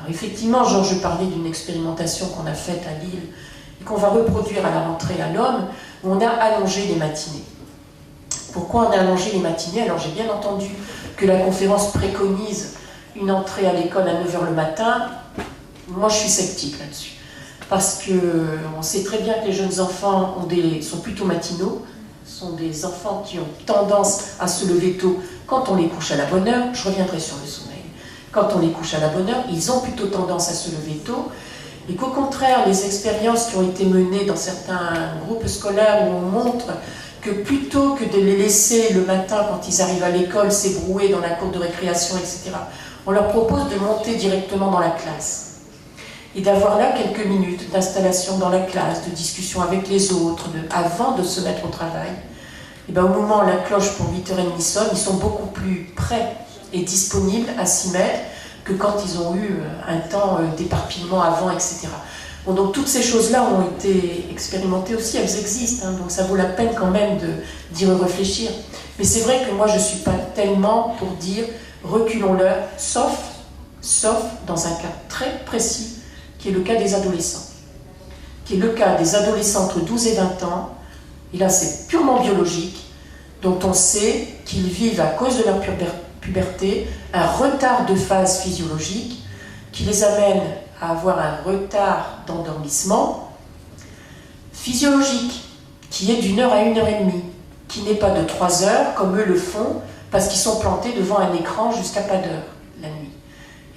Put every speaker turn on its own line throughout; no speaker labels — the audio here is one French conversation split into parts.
Alors effectivement, Georges parlait d'une expérimentation qu'on a faite à Lille et qu'on va reproduire à la rentrée à l'Homme, où on a allongé les matinées. Pourquoi on a allongé les matinées? Alors j'ai bien entendu que la conférence préconise une entrée à l'école à 9h le matin. Moi je suis sceptique là-dessus. Parce qu'on sait très bien que les jeunes enfants sont plutôt matinaux, sont des enfants qui ont tendance à se lever tôt quand on les couche à la bonne heure. Je reviendrai sur le sommeil. Quand on les couche à la bonne heure, ils ont plutôt tendance à se lever tôt. Et qu'au contraire, les expériences qui ont été menées dans certains groupes scolaires où on montre que plutôt que de les laisser le matin quand ils arrivent à l'école s'ébrouer dans la cour de récréation, etc., on leur propose de monter directement dans la classe et d'avoir là quelques minutes d'installation dans la classe, de discussion avec les autres, avant de se mettre au travail. Et bien, au moment où la cloche pour 8h30 sonne, ils sont beaucoup plus prêts et disponibles à s'y mettre que quand ils ont eu un temps d'éparpillement avant, etc. Bon, donc toutes ces choses-là ont été expérimentées aussi, elles existent, hein, donc ça vaut la peine quand même d'y réfléchir. Mais c'est vrai que moi je ne suis pas tellement pour dire reculons-leur, sauf dans un cas très précis, qui est le cas des adolescents. Qui est le cas des adolescents entre 12 et 20 ans, et là c'est purement biologique, dont on sait qu'ils vivent à cause de leur puberté un retard de phase physiologique qui les amène à avoir un retard d'endormissement physiologique qui est d'1 heure à 1h30, qui n'est pas de 3 heures comme eux le font parce qu'ils sont plantés devant un écran jusqu'à pas d'heure la nuit.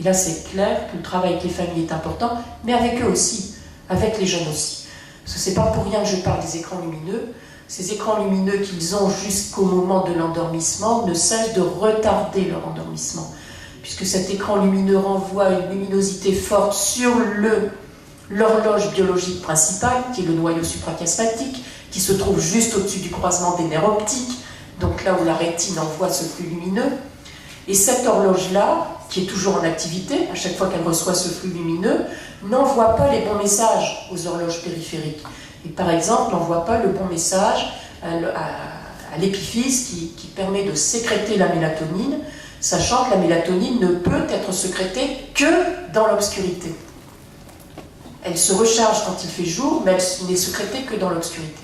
Et là c'est clair que le travail avec les familles est important, mais avec eux aussi, avec les jeunes aussi. Parce que c'est pas pour rien que je parle des écrans lumineux. Ces écrans lumineux qu'ils ont jusqu'au moment de l'endormissement ne cessent de retarder leur endormissement. Puisque cet écran lumineux renvoie une luminosité forte sur l'horloge biologique principale, qui est le noyau suprachiasmatique, qui se trouve juste au-dessus du croisement des nerfs optiques, donc là où la rétine envoie ce flux lumineux. Et cette horloge-là, qui est toujours en activité, à chaque fois qu'elle reçoit ce flux lumineux, n'envoie pas les bons messages aux horloges périphériques. Et par exemple, n'envoie pas le bon message à l'épiphyse qui permet de sécréter la mélatonine, sachant que la mélatonine ne peut être sécrétée que dans l'obscurité. Elle se recharge quand il fait jour, mais elle n'est sécrétée que dans l'obscurité.